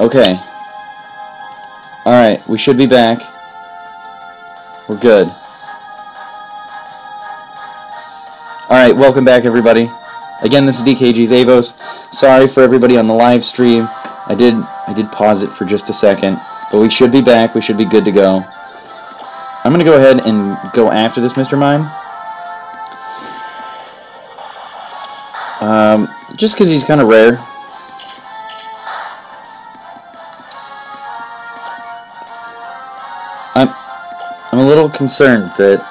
Okay. Alright, we should be back. We're good. Alright, welcome back everybody. Again, this is DKG's Avos. Sorry for everybody on the live stream. I did pause it for just a second. But we should be back. We should be good to go. I'm going to go ahead and go after this Mr. Mime. Just because he's kind of rare. I'm a little concerned that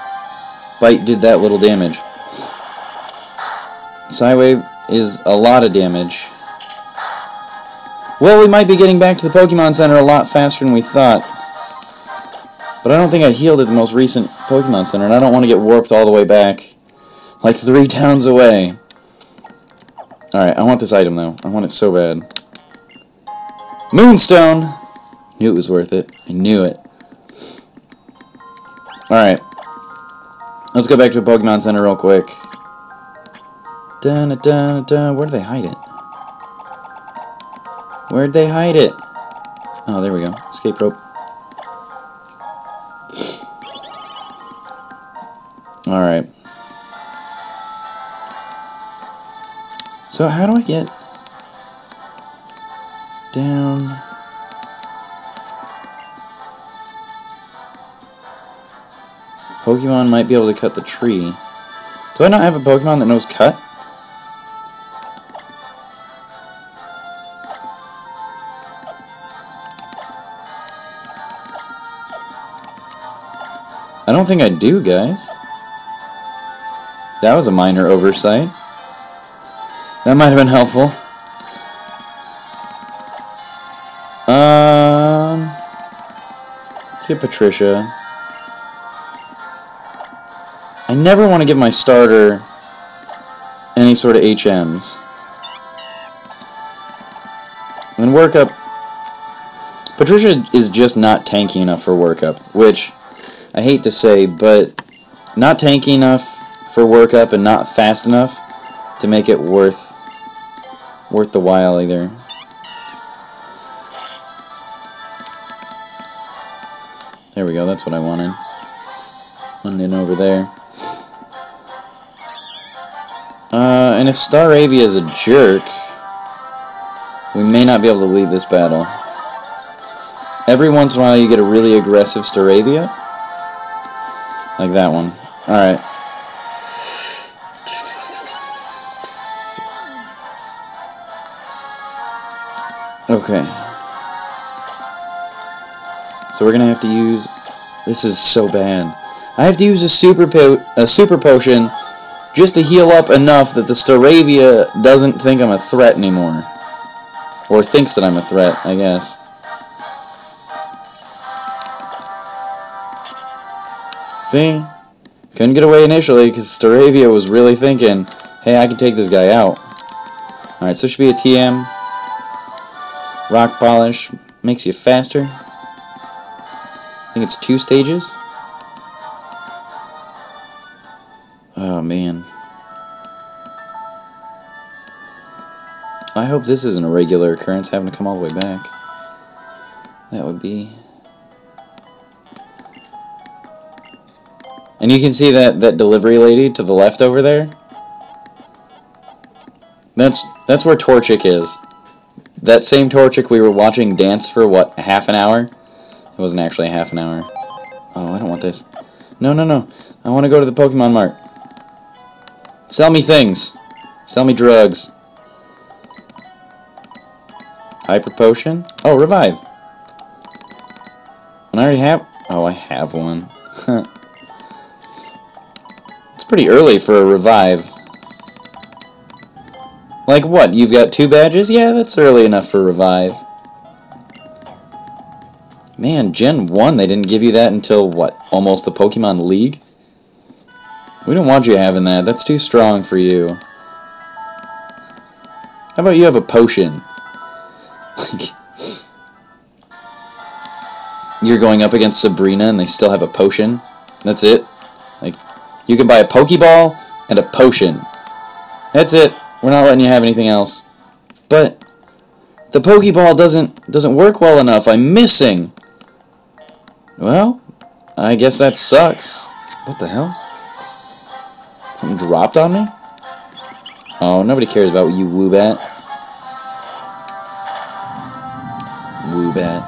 Bite did that little damage. Psywave is a lot of damage. Well, we might be getting back to the Pokemon Center a lot faster than we thought. But I don't think I healed at the most recent Pokemon Center, and I don't want to get warped all the way back. Like 3 towns away. Alright, I want this item, though. I want it so bad. Moonstone! Knew it was worth it. I knew it. Alright. Let's go back to a Pokemon Center real quick. Dun, dun, dun. Where did they hide it? Where'd they hide it? Oh, there we go. Escape rope. Alright. So how do I get down? Pokemon might be able to cut the tree. Do I not have a Pokemon that knows cut? I don't think I do, guys. That was a minor oversight. That might have been helpful. Let's get Patricia. I never want to give my starter any sort of HMs. When workup, Patricia is just not tanky enough for workup, which I hate to say, but not tanky enough for workup and not fast enough to make it worth the while either. There we go, that's what I wanted. One in over there. And if Staravia is a jerk, we may not be able to leave this battle. Every once in a while you get a really aggressive Staravia. Like that one. Alright. Okay. So we're gonna have to use... This is so bad. I have to use a super potion just to heal up enough that the Staravia doesn't think I'm a threat anymore. Or thinks that I'm a threat, I guess. See? Couldn't get away initially because Staravia was really thinking, hey, I can take this guy out. Alright, so it should be a TM. Rock Polish makes you faster. I think it's 2 stages. Oh, man. I hope this isn't a regular occurrence, having to come all the way back. That would be... And you can see that delivery lady to the left over there. That's where Torchic is. That same Torchic we were watching dance for, what, half an hour? It wasn't actually half an hour. Oh, I don't want this. No, no, no. I want to go to the Pokemon Mart. Sell me things. Sell me drugs. Hyper Potion? Oh, Revive. And I already have... Oh, I have one. It's pretty early for a Revive. Like what? You've got 2 badges? Yeah, that's early enough for Revive. Man, Gen 1, they didn't give you that until, what, almost the Pokemon League? We don't want you having that. That's too strong for you. How about you have a potion? You're going up against Sabrina and they still have a potion? That's it? Like, you can buy a Pokeball and a potion. That's it. We're not letting you have anything else. But The Pokeball doesn't work well enough. I'm missing. Well, I guess that sucks. What the hell? Something dropped on me? Oh, nobody cares about you, Woobat. Woobat.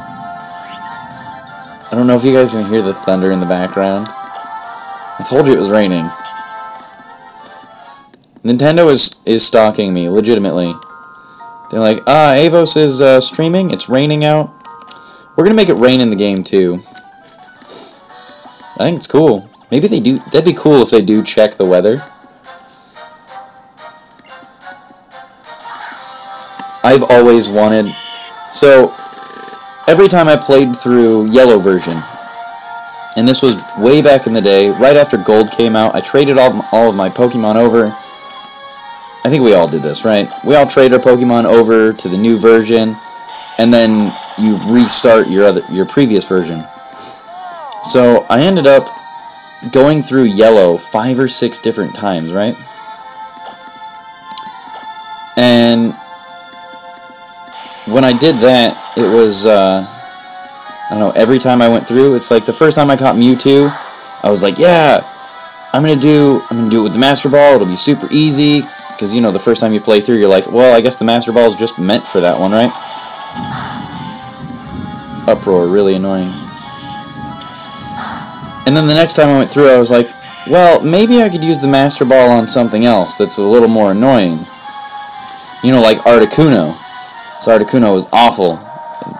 I don't know if you guys can hear the thunder in the background. I told you it was raining. Nintendo is stalking me, legitimately. They're like, Avos is streaming, it's raining out. We're gonna make it rain in the game, too. I think it's cool. Maybe they do, that'd be cool if they do check the weather. I've always wanted, so, every time I played through Yellow version, and this was way back in the day, right after Gold came out, I traded all of my Pokemon over. I think we all did this, right? We all trade our Pokemon over to the new version, and then you restart your previous version. So I ended up going through Yellow 5 or 6 different times, right? And when I did that, it was I don't know, every time I went through, it's like the first time I caught Mewtwo, I was like, yeah, I'm gonna do it with the Master Ball, it'll be super easy. Because, you know, the first time you play through, you're like, well, I guess the Master Ball is just meant for that one, right? Uproar, really annoying. And then the next time I went through, I was like, well, maybe I could use the Master Ball on something else that's a little more annoying. You know, like Articuno. So Articuno was awful.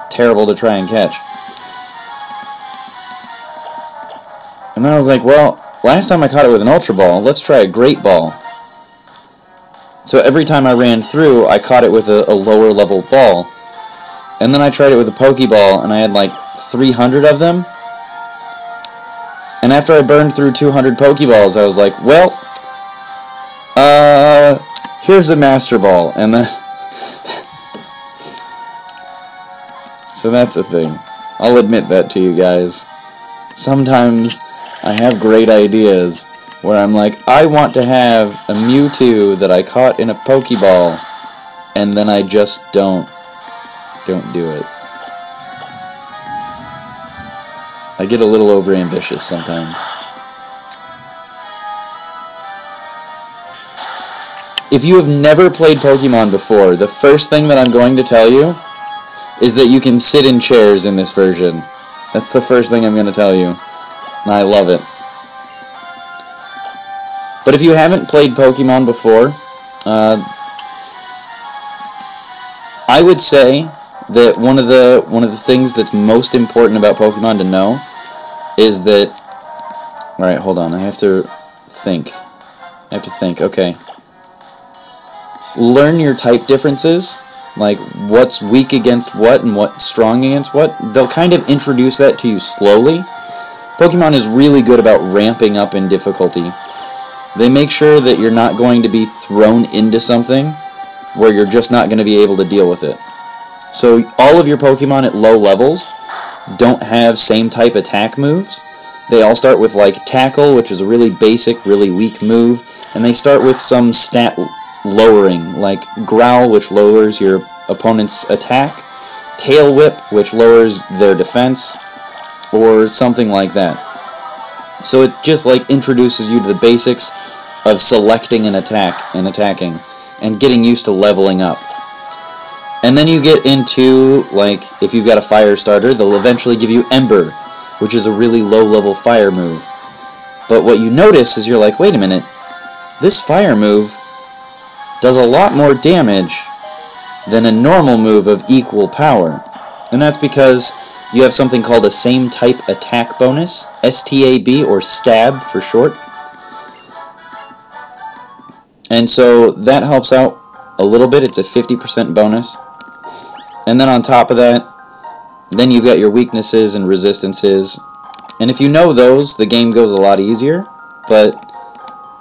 Terrible to try and catch. And then I was like, well, last time I caught it with an Ultra Ball, let's try a Great Ball. So every time I ran through, I caught it with a lower level ball. And then I tried it with a Pokeball, and I had like 300 of them. And after I burned through 200 Pokeballs, I was like, well, here's a Master Ball. And then so that's a thing. I'll admit that to you guys. Sometimes I have great ideas where I'm like, I want to have a Mewtwo that I caught in a Pokeball, and then I just don't do it. I get a little overambitious sometimes. If you have never played Pokemon before, the first thing that I'm going to tell you is that you can sit in chairs in this version. That's the first thing I'm going to tell you, and I love it. But if you haven't played Pokemon before, I would say that one of the things that's most important about Pokemon to know is that. All right, hold on. I have to think. Okay. Learn your type differences, like what's weak against what and what's strong against what. They'll kind of introduce that to you slowly. Pokemon is really good about ramping up in difficulty. They make sure that you're not going to be thrown into something where you're just not going to be able to deal with it. So all of your Pokemon at low levels don't have same type attack moves. They all start with like Tackle, which is a really basic, really weak move, and they start with some stat lowering, like Growl, which lowers your opponent's attack, Tail Whip, which lowers their defense, or something like that. So it just like introduces you to the basics of selecting an attack and attacking, and getting used to leveling up. And then you get into, like, if you've got a fire starter, they'll eventually give you Ember, which is a really low-level fire move. But what you notice is you're like, wait a minute, this fire move does a lot more damage than a normal move of equal power. And that's because you have something called a same type attack bonus, STAB, or STAB for short. And so that helps out a little bit. It's a 50% bonus. And then on top of that, then you've got your weaknesses and resistances. And if you know those, the game goes a lot easier, but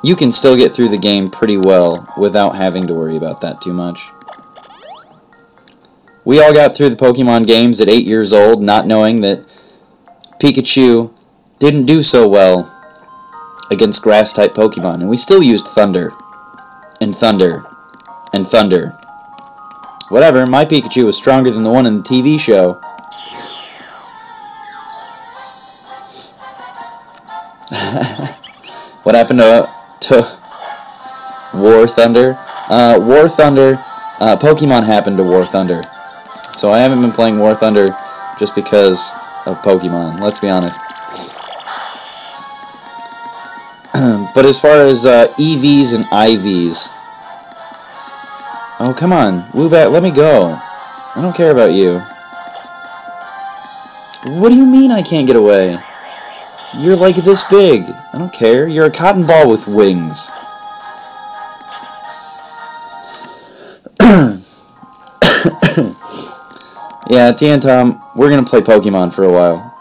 you can still get through the game pretty well without having to worry about that too much. We all got through the Pokemon games at 8 years old, not knowing that Pikachu didn't do so well against grass-type Pokemon, and we still used Thunder, and Thunder, and Thunder. Whatever, my Pikachu was stronger than the one in the TV show. What happened to War Thunder? War Thunder, Pokemon happened to War Thunder. So I haven't been playing War Thunder just because of Pokemon, let's be honest. But as far as EVs and IVs... Oh, come on, Woobat, let me go. I don't care about you. What do you mean I can't get away? You're like this big. I don't care. You're a cotton ball with wings. Yeah, T and Tom, we're going to play Pokemon for a while.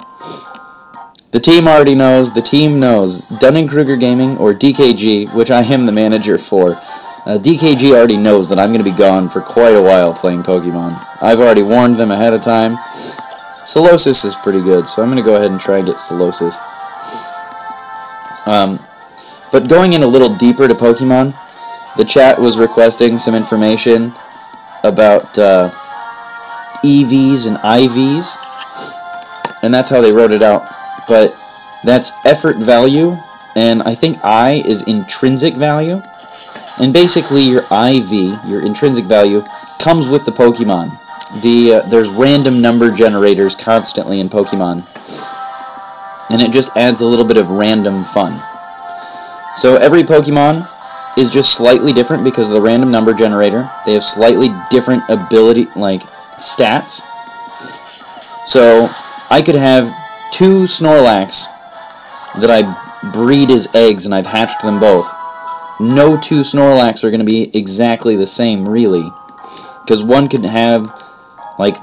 The team already knows. The team knows. Dunning-Kruger Gaming, or DKG, which I am the manager for. DKG already knows that I'm going to be gone for quite a while playing Pokemon. I've already warned them ahead of time. Solosis is pretty good, so I'm going to go ahead and try and get Solosis. But going in a little deeper to Pokemon, the chat was requesting some information about EVs and IVs, and that's how they wrote it out. But that's effort value, and I think I is intrinsic value. And basically your IV, your intrinsic value, comes with the Pokemon. There's random number generators constantly in Pokemon, and it just adds a little bit of random fun. So every Pokemon is just slightly different because of the random number generator. They have slightly different ability, like, stats. So I could have 2 Snorlax that I breed as eggs, and I've hatched them both. No 2 Snorlax are going to be exactly the same, really. Because one could have, like,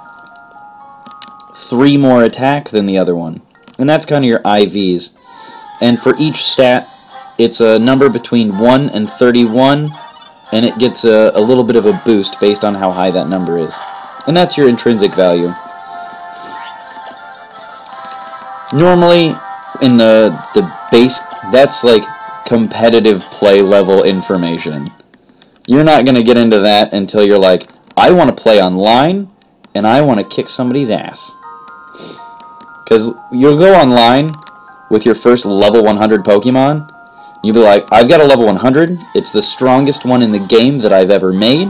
3 more attack than the other one. And that's kind of your IVs. And for each stat, it's a number between 1 and 31, and it gets a little bit of a boost based on how high that number is. And that's your intrinsic value. Normally, in the base, that's like competitive play level information. You're not going to get into that until you're like, I want to play online, and I want to kick somebody's ass. Because you'll go online with your first level 100 Pokemon, you'll be like, I've got a level 100, it's the strongest one in the game that I've ever made,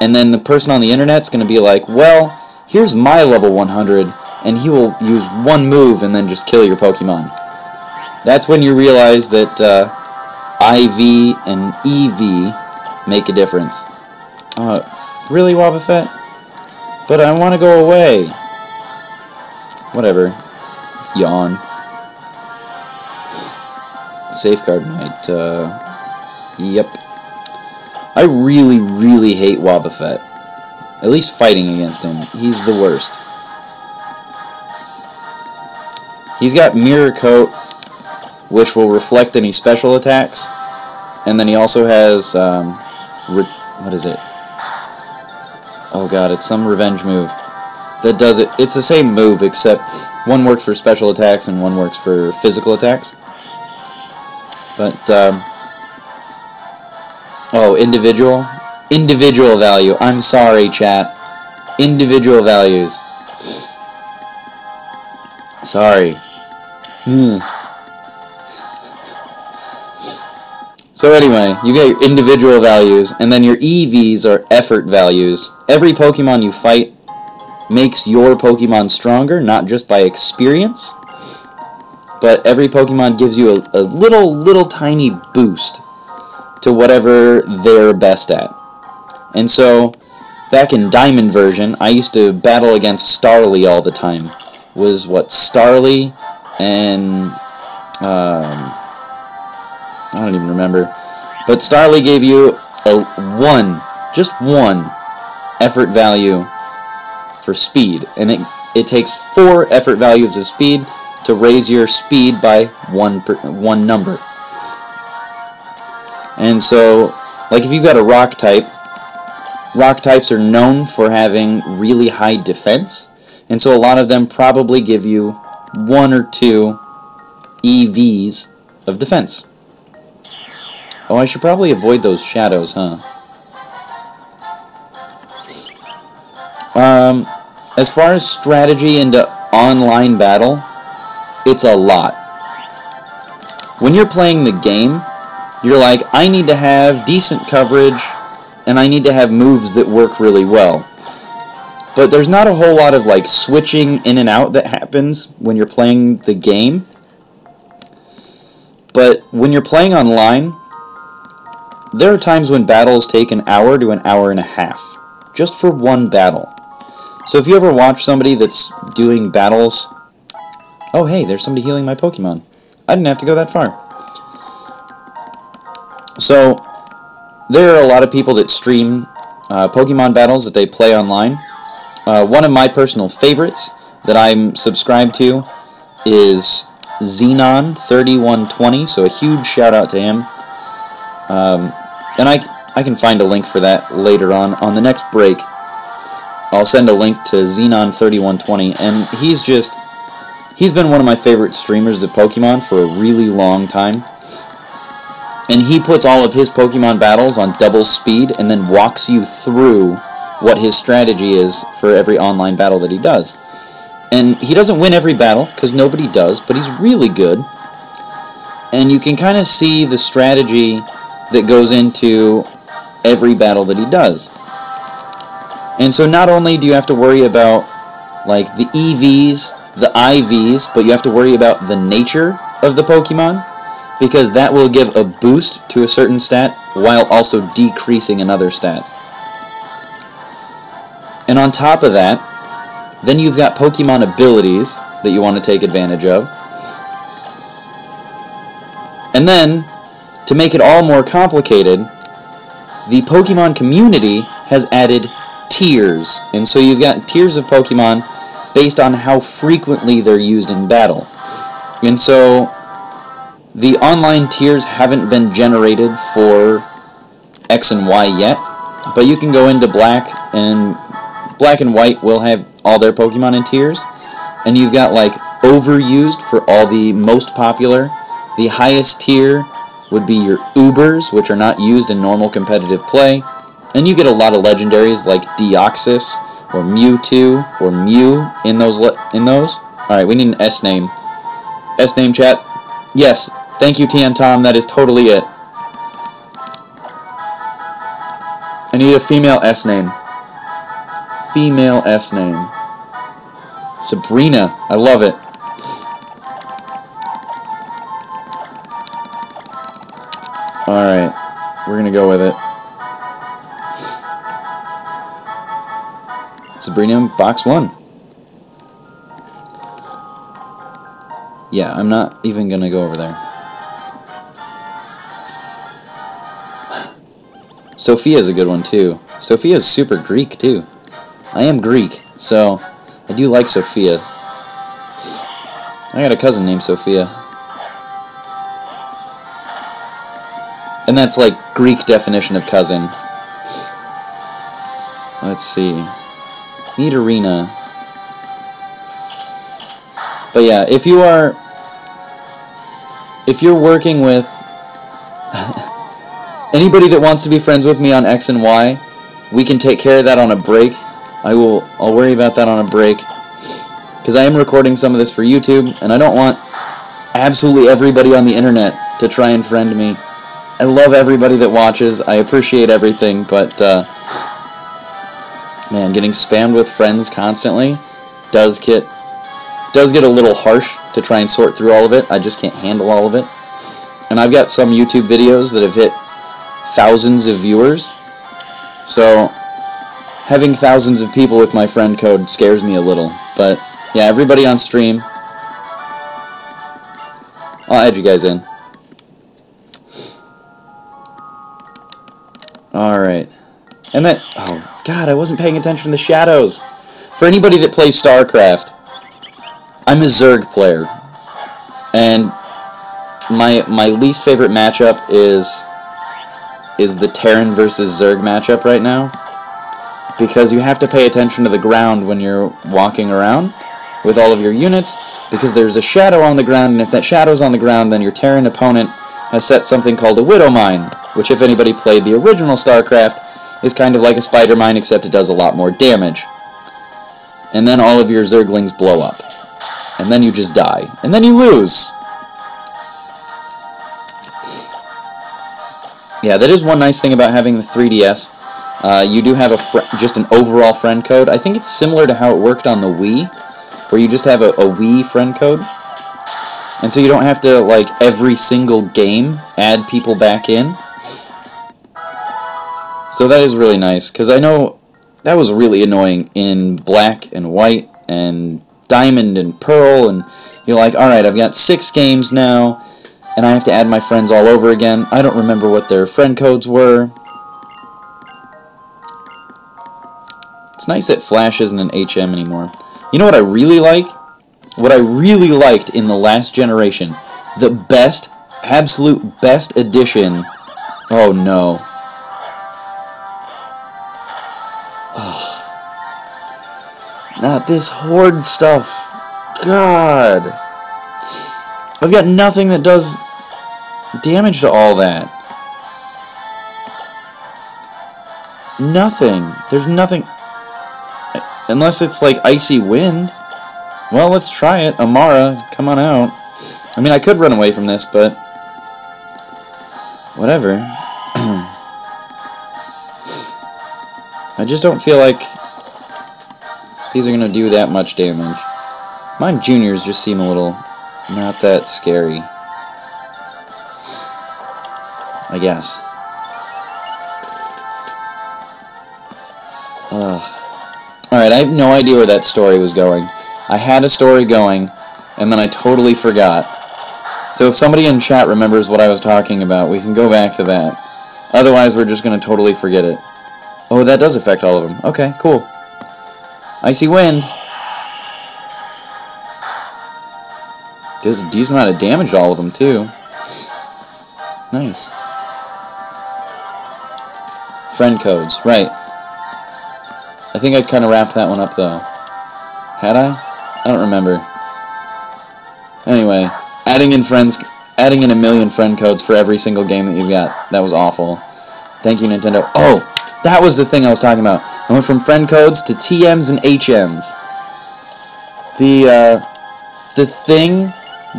and then the person on the internet's going to be like, well, here's my level 100, and he will use one move and then just kill your Pokemon. That's when you realize that IV and EV make a difference. Really, Wobbuffet? But I want to go away. Whatever. It's yawn. Safeguard Knight. Yep. I really, really hate Wobbuffet. At least fighting against him. He's the worst. He's got Mirror Coat, which will reflect any special attacks. And then he also has, what is it? Oh god, it's some revenge move that does it. It's the same move, except one works for special attacks and one works for physical attacks. But, oh, individual? Individual value. I'm sorry, chat. Individual values. Sorry. So anyway, you get your individual values, and then your EVs are effort values. Every Pokemon you fight makes your Pokemon stronger, not just by experience, but every Pokemon gives you a little tiny boost to whatever they're best at. And so, back in Diamond version, I used to battle against Starly all the time. Was what, Starly and I don't even remember. But Starly gave you just one effort value for speed. And it takes 4 effort values of speed to raise your speed by one number. And so, like if you've got a rock types are known for having really high defense. And so a lot of them probably give you 1 or 2 EVs of defense. Oh, I should probably avoid those shadows, huh? As far as strategy into online battle, it's a lot. When you're playing the game, you're like, I need to have decent coverage, and I need to have moves that work really well. But there's not a whole lot of like switching in and out that happens when you're playing the game. But when you're playing online, there are times when battles take an hour to an hour and a half, just for one battle. So if you ever watch somebody that's doing battles... Oh hey, there's somebody healing my Pokemon. I didn't have to go that far. So, there are a lot of people that stream Pokemon battles that they play online. One of my personal favorites that I'm subscribed to is Xenon3120, so a huge shout out to him. And I can find a link for that later on the next break. I'll send a link to Xenon3120, and he's been one of my favorite streamers of Pokemon for a really long time. And he puts all of his Pokemon battles on double speed and then walks you through what his strategy is for every online battle that he does. And he doesn't win every battle, because nobody does, but he's really good. And you can kind of see the strategy that goes into every battle that he does. And so not only do you have to worry about like the EVs, the IVs, but you have to worry about the nature of the Pokemon, because that will give a boost to a certain stat while also decreasing another stat. And on top of that, then you've got Pokemon abilities that you want to take advantage of. And then, to make it all more complicated, the Pokemon community has added tiers. And so you've got tiers of Pokemon based on how frequently they're used in battle. And so the online tiers haven't been generated for X and Y yet, but you can go into Black and White will have all their Pokemon in tiers, and you've got like overused for all the most popular. The highest tier would be your Ubers, which are not used in normal competitive play, and you get a lot of legendaries like Deoxys or Mewtwo or Mew in those. Alright, we need an S name. S name, chat. Yes, thank you, TN Tom. That is totally it. I need a female S name. Female S name. Sabrina. I love it. Alright, we're gonna go with it. Sabrina, box 1. Yeah, I'm not even gonna go over there. Sophia's a good one too. Sophia's super Greek too. I am Greek, so I do like Sophia. I got a cousin named Sophia. And that's like Greek definition of cousin. Let's see. Nidorina. But yeah, if you're working with anybody that wants to be friends with me on X and Y, we can take care of that on a break. I'll worry about that on a break, because I am recording some of this for YouTube, and I don't want absolutely everybody on the internet to try and friend me. I love everybody that watches. I appreciate everything, but man, getting spammed with friends constantly does get a little harsh to try and sort through all of it. I just can't handle all of it. And I've got some YouTube videos that have hit thousands of viewers, so having thousands of people with my friend code scares me a little. But yeah, everybody on stream, I'll add you guys in. Alright. And that... Oh, God, I wasn't paying attention to the shadows. For anybody that plays StarCraft, I'm a Zerg player. And my least favorite matchup is the Terran versus Zerg matchup right now. Because you have to pay attention to the ground when you're walking around with all of your units, because there's a shadow on the ground, and if that shadow's on the ground, then your Terran opponent has set something called a Widow Mine, which, if anybody played the original StarCraft, is kind of like a Spider Mine, except it does a lot more damage. and then all of your Zerglings blow up. And then you just die. And then you lose. Yeah, that is one nice thing about having the 3DS. You do have just an overall friend code. I think it's similar to how it worked on the Wii, where you just have a Wii friend code. And so you don't have to, like, every single game add people back in. So that is really nice, because I know that was really annoying in Black and White and Diamond and Pearl, and you're like, alright, I've got 6 games now, and I have to add my friends all over again. I don't remember what their friend codes were. It's nice that Flash isn't an HM anymore. You know what I really like? What I really liked in the last generation, the best, absolute best addition. Oh no. Oh. Not this horde stuff. God. I've got nothing that does damage to all that. Nothing. There's nothing. Unless it's like Icy Wind. Well, let's try it. Amara, come on out. I mean, I could run away from this, but whatever. I just don't feel like these are going to do that much damage. Mine juniors just seem a little not that scary, I guess. Alright, I have no idea where that story was going. I had a story going, and then I totally forgot. So if somebody in chat remembers what I was talking about, we can go back to that. Otherwise, we're just going to totally forget it. Oh, that does affect all of them. Okay, cool. Icy Wind. Does a decent amount of damage to all of them, too. Nice. Friend codes, right. I think I kind of wrapped that one up, though. Had I? I don't remember. Anyway, adding in a million friend codes for every single game that you've got. That was awful. Thank you, Nintendo. Oh, that was the thing I was talking about. I went from friend codes to TMs and HMs. The thing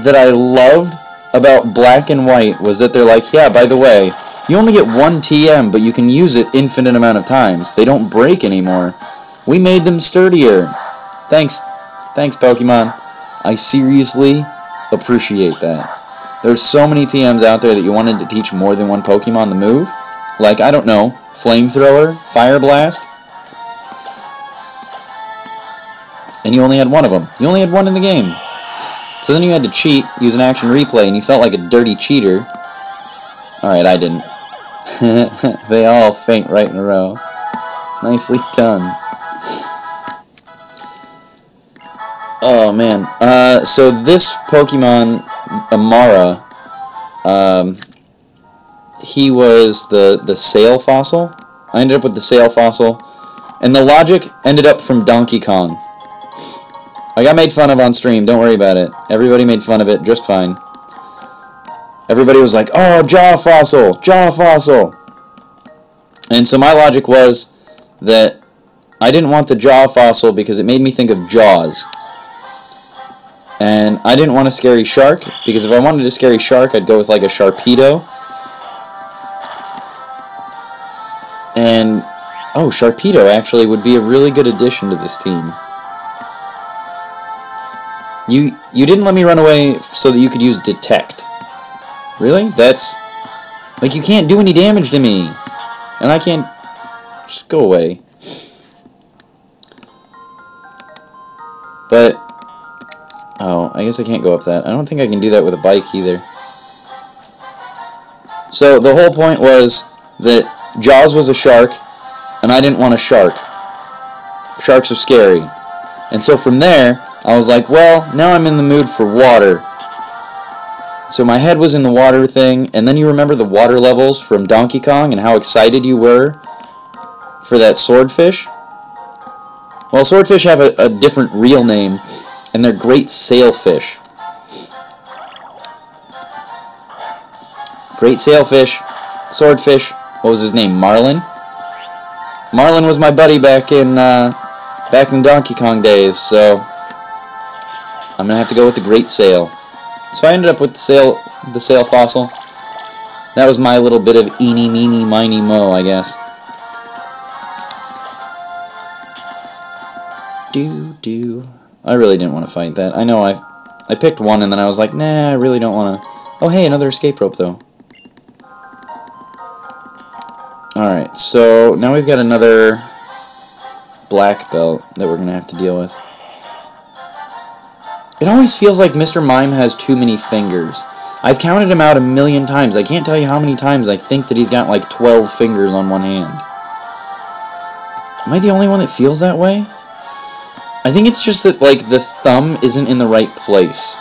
that I loved about Black and White was that they're like, yeah, by the way, you only get one TM, but you can use it infinite amount of times. They don't break anymore. We made them sturdier. Thanks, Pokemon. I seriously appreciate that. There's so many TMs out there that you wanted to teach more than one Pokemon the move. Like, I don't know, Flamethrower, Fire Blast. And you only had one of them. You only had one in the game. So then you had to cheat, use an action replay, and you felt like a dirty cheater. Alright, I didn't. They all faint right in a row. Nicely done. Oh, man. So this Pokemon, Amara, he was the Sail Fossil. I ended up with the Sail Fossil. And the logic ended up from Donkey Kong. I got made fun of on stream, don't worry about it. Everybody made fun of it just fine. Everybody was like, oh, Jaw Fossil! Jaw Fossil! And so my logic was that I didn't want the Jaw Fossil because it made me think of Jaws. And I didn't want a scary shark, because if I wanted a scary shark, I'd go with like a Sharpedo. And, oh, Sharpedo actually would be a really good addition to this team. You didn't let me run away so that you could use Detect. Really? That's... like, you can't do any damage to me. And I can't... just go away. But... oh, I guess I can't go up that. I don't think I can do that with a bike either. So, the whole point was that Jaws was a shark, and I didn't want a shark. Sharks are scary. And so from there, I was like, well, now I'm in the mood for water. So my head was in the water thing, and then you remember the water levels from Donkey Kong and how excited you were for that swordfish? Well, swordfish have a different real name, and they're great sailfish. Great sailfish, swordfish, what was his name, Marlin? Marlin was my buddy back in Back in Donkey Kong days, so I'm gonna have to go with the Great Sail. So I ended up with the sail fossil. That was my little bit of eeny, meeny, miny, mo, I guess. I really didn't want to fight that. I know I picked one and then I was like, nah, I really don't want to. Oh, hey, another escape rope, though. Alright, so now we've got another black belt that we're going to have to deal with. It always feels like Mr. Mime has too many fingers. I've counted him out 1,000,000 times. I can't tell you how many times I think that he's got like 12 fingers on one hand. Am I the only one that feels that way? I think it's just that, like, the thumb isn't in the right place.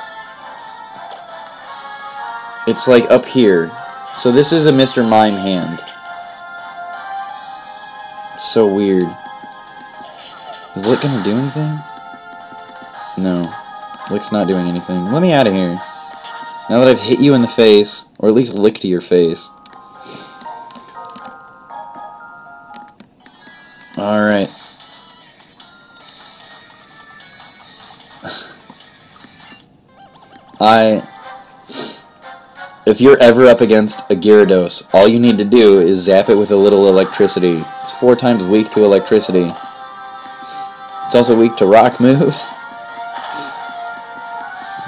It's, like, up here. So this is a Mr. Mime hand. It's so weird. Is Lick gonna do anything? No. Lick's not doing anything. Let me out of here. Now that I've hit you in the face, or at least licked your face. Alright. If you're ever up against a Gyarados, all you need to do is zap it with a little electricity. It's 4 times weak to electricity. It's also weak to rock moves.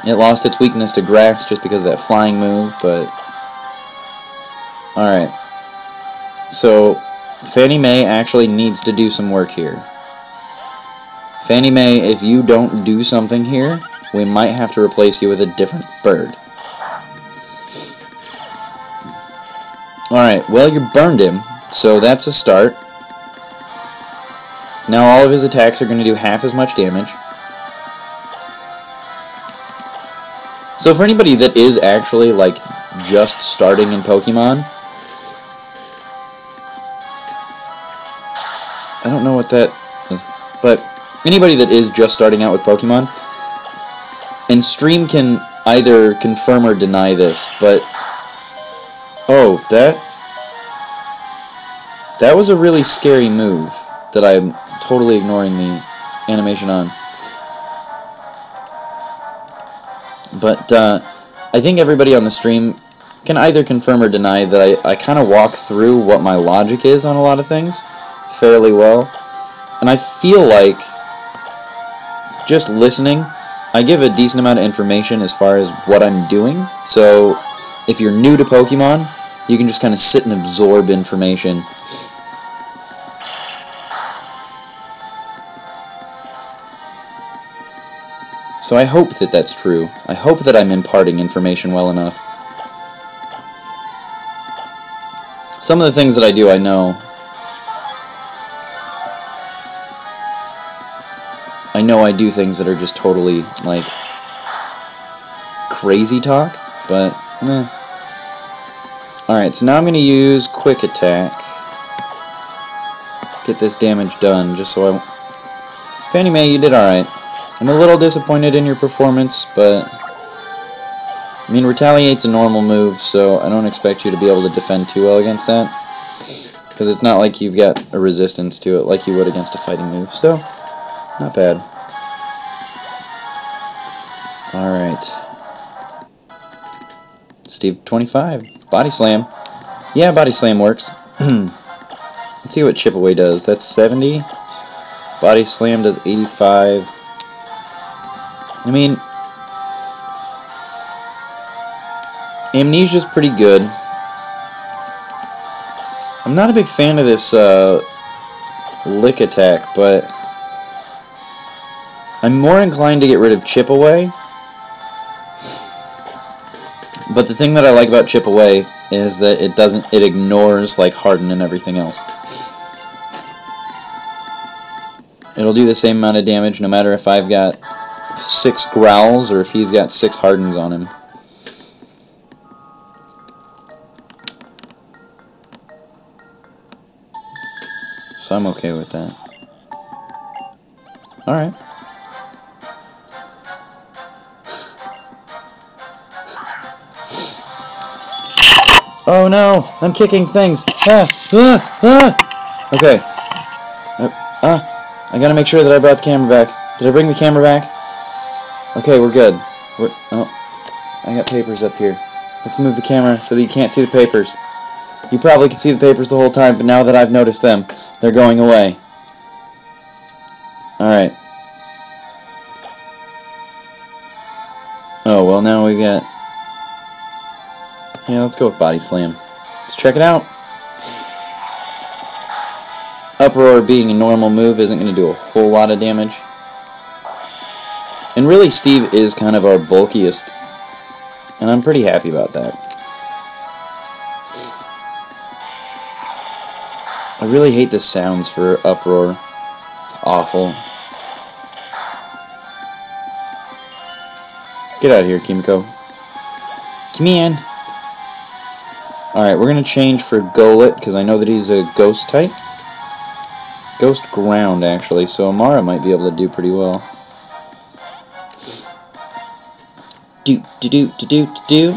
It lost its weakness to grass just because of that flying move, but... Alright. So, Fannie Mae actually needs to do some work here. Fannie Mae, if you don't do something here, we might have to replace you with a different bird. Alright, well, you burned him, so that's a start. Now all of his attacks are going to do half as much damage. So for anybody that is actually, like, just starting in Pokemon, I don't know what that is, but anybody that is just starting out with Pokemon, and stream can either confirm or deny this, but oh, that was a really scary move that I'm totally ignoring the animation on. But I think everybody on the stream can either confirm or deny that I kind of walk through what my logic is on a lot of things fairly well. And I feel like just listening, I give a decent amount of information as far as what I'm doing. So if you're new to Pokemon, you can just kind of sit and absorb information. So I hope that that's true. I hope that I'm imparting information well enough. Some of the things that I do, I know. I know I do things that are just totally, like, crazy talk, but, eh. Alright, so now I'm going to use Quick Attack. Get this damage done, just so I... Fannie Mae, you did alright. I'm a little disappointed in your performance, but... I mean, Retaliate's a normal move, so I don't expect you to be able to defend too well against that. Because it's not like you've got a resistance to it like you would against a fighting move, so... Not bad. Alright. Steve 25. Body Slam. Yeah, Body Slam works. Let's see what Chip Away does. That's 70. Body Slam does 85. I mean... Amnesia's pretty good. I'm not a big fan of this Lick Attack, but... I'm more inclined to get rid of Chip Away. But the thing that I like about Chip Away is that it ignores like Harden and everything else. It'll do the same amount of damage no matter if I've got 6 Growls or if he's got 6 Hardens on him. So I'm okay with that. Alright. Oh no! I'm kicking things! Ah! Ah! Ah! Okay. I gotta make sure that I brought the camera back. Did I bring the camera back? Okay, we're good. Oh, I got papers up here. Let's move the camera so that you can't see the papers. You probably could see the papers the whole time, but now that I've noticed them, they're going away. Alright. Oh, well, now we got... Yeah, let's go with Body Slam. Let's check it out. Uproar being a normal move isn't going to do a whole lot of damage. And really, Steve is kind of our bulkiest. And I'm pretty happy about that. I really hate the sounds for Uproar. It's awful. Get out of here, Kimiko. Come in. Alright, we're going to change for Golett, because I know that he's a ghost type. Ghost ground, actually, so Amara might be able to do pretty well. Do do do do do do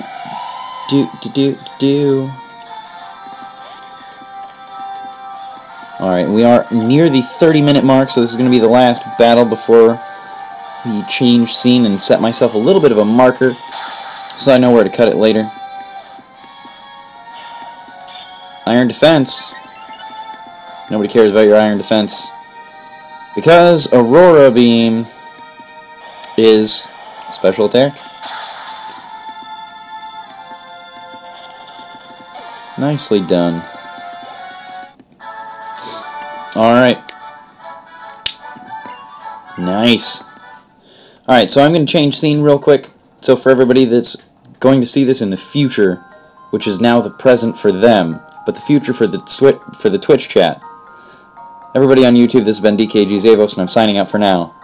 do do do do. Alright, we are near the 30-minute mark, so this is going to be the last battle before we change scene and set myself a little bit of a marker so I know where to cut it later. Iron Defense. Nobody cares about your Iron Defense. Because Aurora Beam is special attack. Nicely done. Alright. Nice. Alright, so I'm going to change scene real quick. So for everybody that's going to see this in the future, which is now the present for them, but the future for the Twitch chat. Everybody on YouTube, this has been DKG Zavos, and I'm signing out for now.